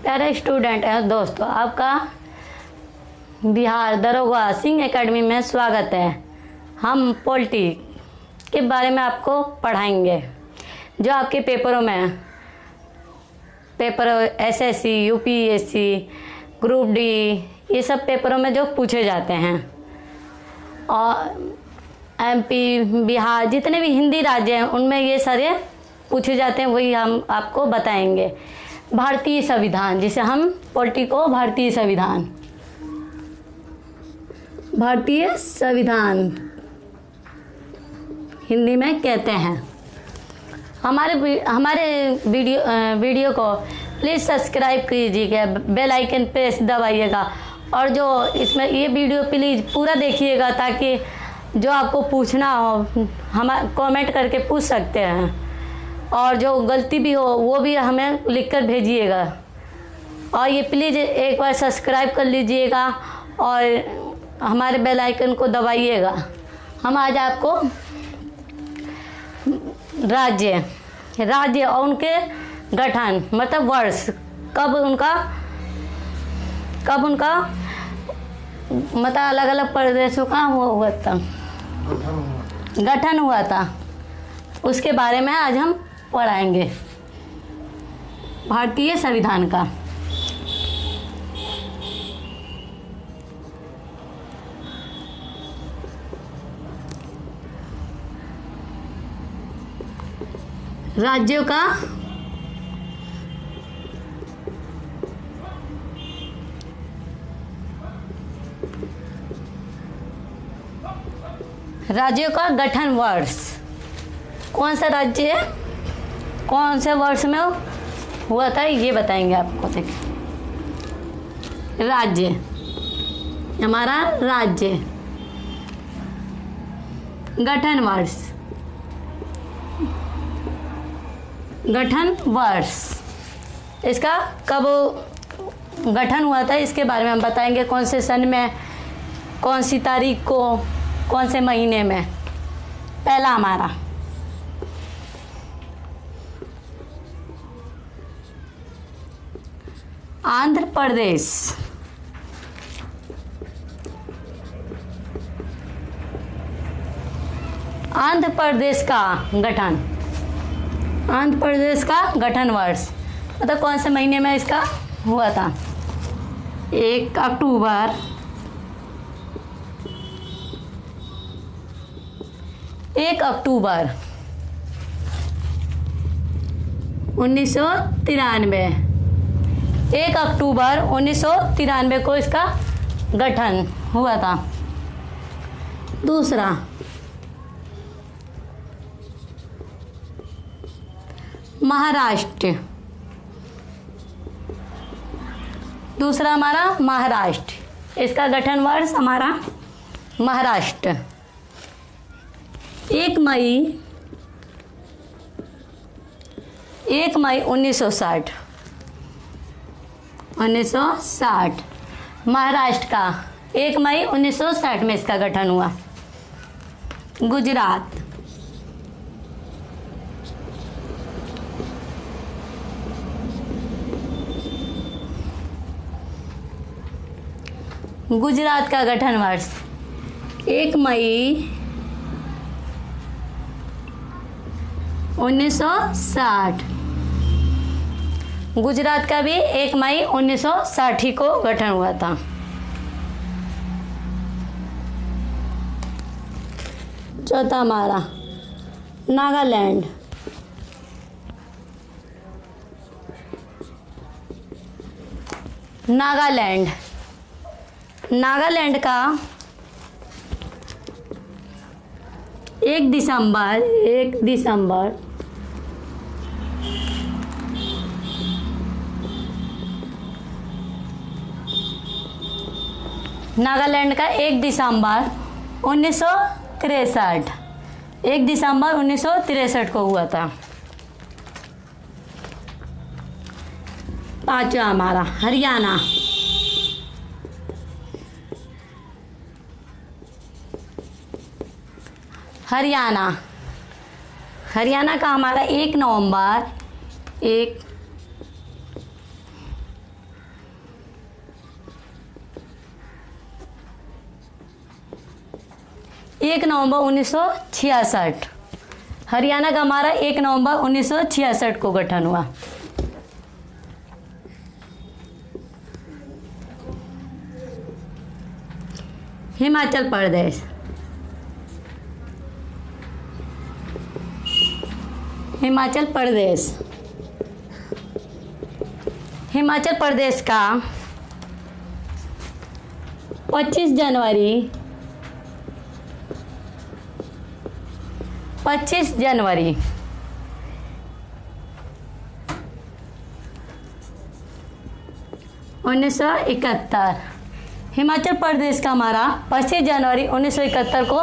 प्यारे स्टूडेंट हैं दोस्तों, आपका बिहार दरोगा सिंह एकेडमी में स्वागत है। हम पॉलिटी के बारे में आपको पढ़ाएंगे जो आपके पेपरों में paper SSC, UPSC, group D, ये सब पेपरों में जो पूछे जाते हैं। और एमपी, बिहार, जितने भी हिंदी राज्य हैं उनमें ये सारे पूछे जाते हैं, वही हम आपको बताएंगे। भारतीय संविधान, जिसे हम पॉलिटी को भारतीय संविधान हिंदी में कहते हैं। हमारे वीडियो को प्लीज़ सब्सक्राइब कीजिएगा, बेल आइकन प्रेस दबाइएगा और जो इसमें ये वीडियो प्लीज़ पूरा देखिएगा ताकि जो आपको पूछना हो हम कमेंट करके पूछ सकते हैं, और जो गलती भी हो वो भी हमें लिखकर भेजिएगा। और ये प्लीज़ एक बार सब्सक्राइब कर लीजिएगा और हमारे बेल आइकन को दबाइएगा। हम आज आपको राज्य और उनके गठन मतलब वर्ष, कब उनका मतलब अलग अलग प्रदेशों का हुआ था, गठन हुआ था, उसके बारे में आज हम पढ़ाएंगे। भारतीय संविधान का राज्यों का गठन वर्ष, कौन सा राज्य है, कौन से वर्ष में हुआ था, ये बताएंगे आपको। देखिए, राज्य, हमारा राज्य गठन वर्ष, इसका कब गठन हुआ था इसके बारे में हम बताएंगे। कौन से सन में, कौन सी तारीख को, कौन से महीने में। पहला हमारा आंध्र प्रदेश। आंध्र प्रदेश का गठन वर्ष मतलब कौन से महीने में इसका हुआ था। 1 अक्टूबर 1993। 1 अक्टूबर 1993 को इसका गठन हुआ था। दूसरा महाराष्ट्र, हमारा महाराष्ट्र, इसका गठन वर्ष हमारा महाराष्ट्र 1 मई 1960। महाराष्ट्र का 1 मई 1960 में इसका गठन हुआ। गुजरात का गठन वर्ष 1 मई 1960। गुजरात का भी 1 मई 1960 को गठन हुआ था। चौथा हमारा नागालैंड का 1 दिसंबर नागालैंड का 1 दिसंबर 1963। 1 दिसंबर 1963 को हुआ था। पांचवा हमारा हरियाणा। हरियाणा का हमारा 1 नवंबर 1 नवंबर 1966। हरियाणा का हमारा 1 नवंबर 1966 को गठन हुआ। हिमाचल प्रदेश, हिमाचल प्रदेश, हिमाचल प्रदेश का 25 जनवरी 1971। हिमाचल प्रदेश का हमारा 25 जनवरी 1971 को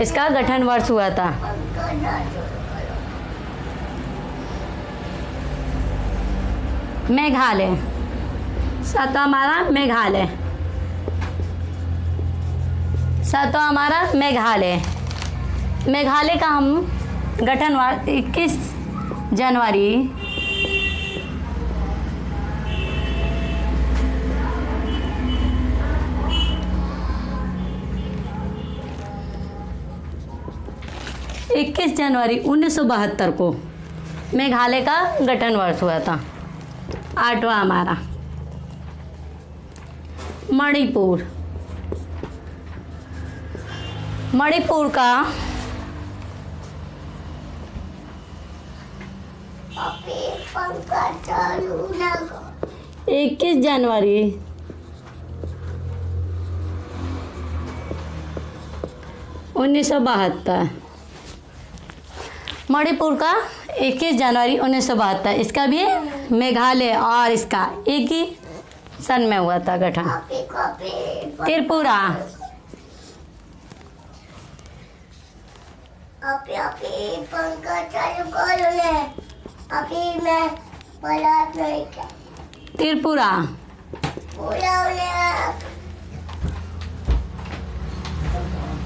इसका गठन वर्ष हुआ था। मेघालय, सातवां हमारा मेघालय, सातवां हमारा मेघालय। मेघालय का हम गठन 21 जनवरी 1972 को मेघालय का गठन वर्ष हुआ था। आठवां हमारा मणिपुर, मणिपुर का 21 जनवरी 1972। मणिपुर का 21 जनवरी 1972, इसका भी मेघालय और इसका एक ही सन में हुआ था गठन। त्रिपुरा, त्रिपुरा,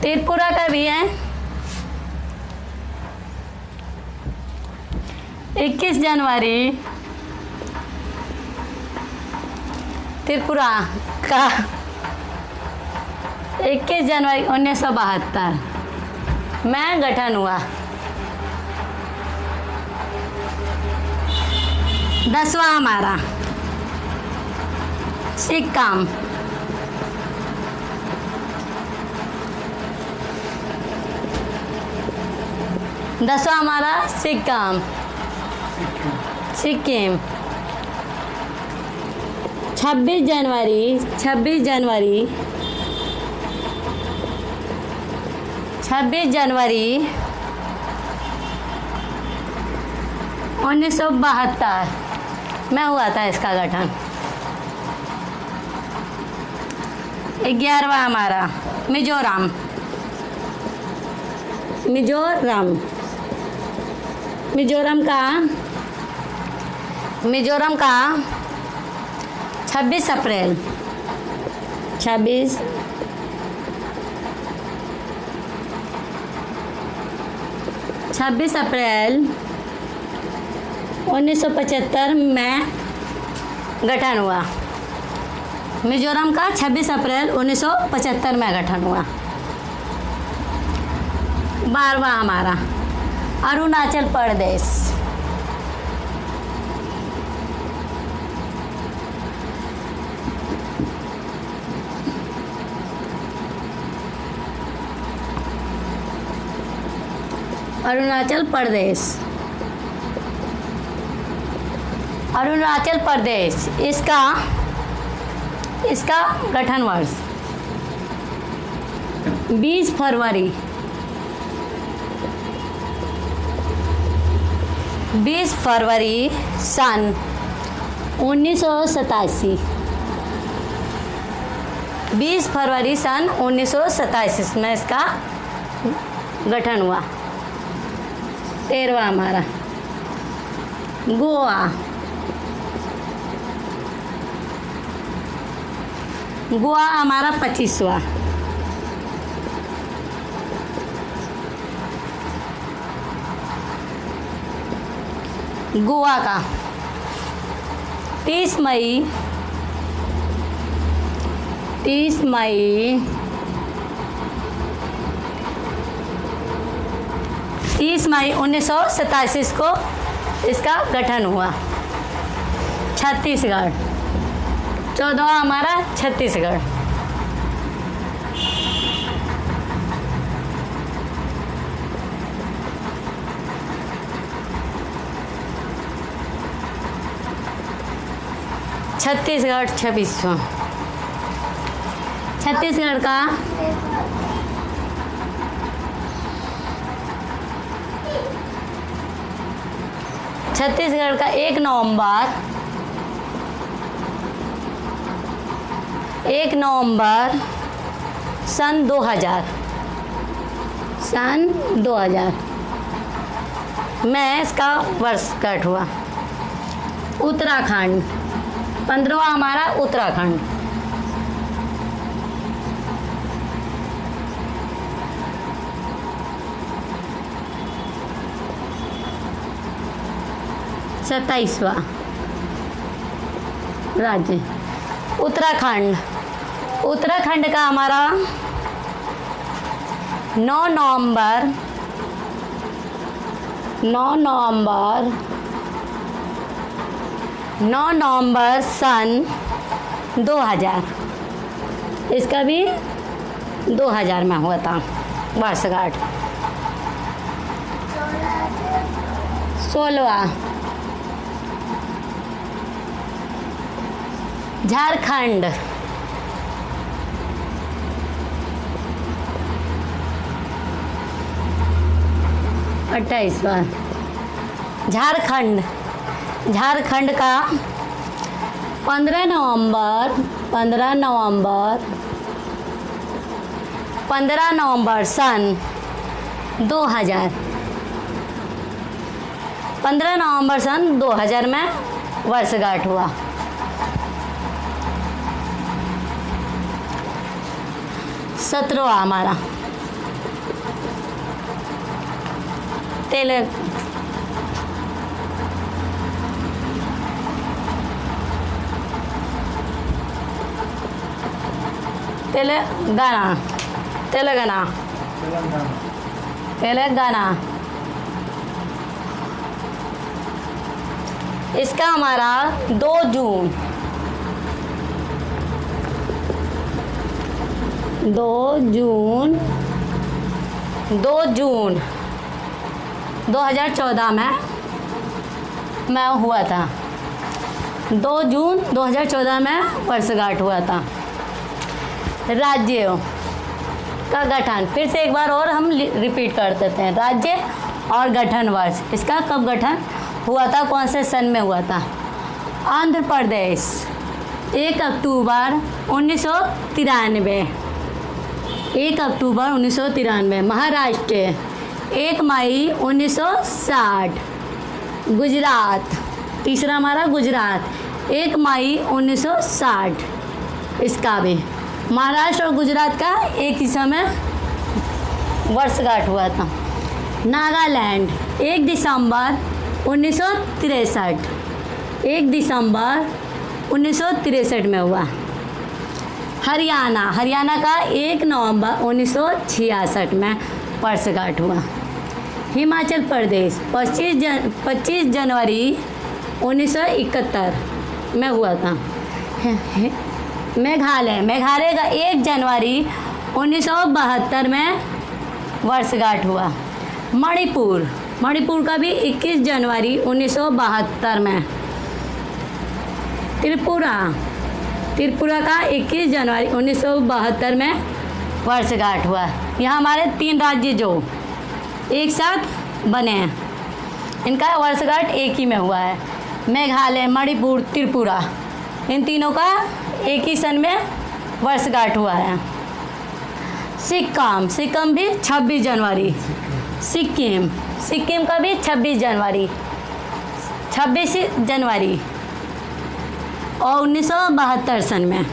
त्रिपुरा का भी है 21 जनवरी। त्रिपुरा का 21 जनवरी 1972 में गठन हुआ। 10वां हमारा सिक्किम, 10वां हमारा सिक्किम, सिक्किम 26 जनवरी 26 जनवरी 1972 में हुआ था इसका गठन। 11वां हमारा मिजोरम, मिजोरम, मिजोरम का 26 अप्रैल 1975 में गठन हुआ। मिजोरम का 26 अप्रैल 1975 में गठन हुआ। 12वां हमारा अरुणाचल प्रदेश, अरुणाचल प्रदेश, अरुणाचल प्रदेश इसका गठन वर्ष 20 फरवरी 20 फरवरी सन 1987, 20 फरवरी सन 1987 में इसका गठन हुआ। 13वां हमारा गोवा, गोवा हमारा 25वां। गोवा का 30 मई 30 मई 30 मई 1987 को इसका गठन हुआ। छत्तीसगढ़। 14वां हमारा छत्तीसगढ़। छत्तीसगढ़ 26वां। छत्तीसगढ़ का छत्तीसगढ़ का 1 नवंबर सन 2000 में इसका वर्षगांठ हुआ। उत्तराखंड। 15वां हमारा उत्तराखंड। सत्ताईसवां राज्य उत्तराखंड। उत्तराखंड का हमारा 9 नवंबर सन 2000। इसका भी 2000 में हुआ था वर्षगांठ। 16वां झारखंड। 28वां झारखंड। झारखंड का 15 नवंबर सन 2000। 15 नवंबर सन 2000 में वर्षगांठ हुआ। सत्रहवां हमारा तेलंगाना। इसका हमारा 2 जून 2014 में हुआ था। 2 जून 2014 में वर्षगांठ हुआ था। राज्यों का गठन फिर से एक बार और हम रिपीट कर देते हैं। राज्य और गठन वर्ष इसका कब गठन हुआ था, कौन से सन में हुआ था। आंध्र प्रदेश 1 अक्टूबर 1993। 1 अक्टूबर 1993। महाराष्ट्र 1 मई 1960। गुजरात तीसरा हमारा गुजरात 1 मई 1960। इसका भी महाराष्ट्र और गुजरात का एक ही समय वर्षगांठ हुआ था। नागालैंड 1 दिसंबर 1963। 1 दिसंबर 1963 में हुआ। हरियाणा का 1 नवंबर 1966 में वर्षगांठ हुआ। हिमाचल प्रदेश 25 जनवरी 1971 में हुआ था। मेघालय का 1 जनवरी 1972 में वर्षगांठ हुआ। मणिपुर का भी 21 जनवरी 1972 में। त्रिपुरा का 21 जनवरी 1972 में वर्षगांठ हुआ। यहाँ हमारे 3 राज्य जो एक साथ बने हैं, इनका वर्षगांठ एक ही में हुआ है। मेघालय, मणिपुर, त्रिपुरा, इन तीनों का एक ही सन में वर्षगांठ हुआ है। सिक्किम भी 26 जनवरी। सिक्किम का भी 26 जनवरी और 1972 सन में।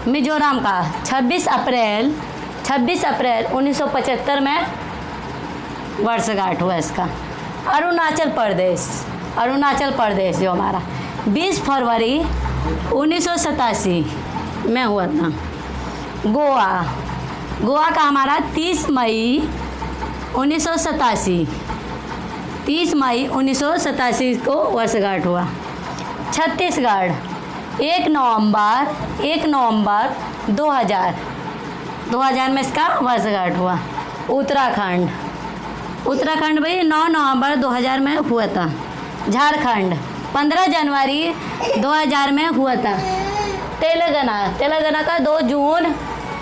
मिजोरम का 26 अप्रैल 1975 में वर्षगांठ हुआ इसका। अरुणाचल प्रदेश जो हमारा 20 फरवरी 1987 में हुआ था। गोवा का हमारा 30 मई 1987, 30 मई 1987 को वर्षगांठ हुआ। छत्तीसगढ़ 1 नवंबर 2000 में इसका वर्षगांठ हुआ। उत्तराखंड भाई 9 नवंबर 2000 में हुआ था। झारखंड 15 जनवरी 2000 में हुआ था। तेलंगाना का 2 जून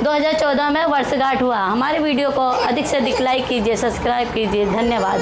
2014 में वर्षगांठ हुआ। हमारे वीडियो को अधिक से अधिक लाइक कीजिए, सब्सक्राइब कीजिए। धन्यवाद।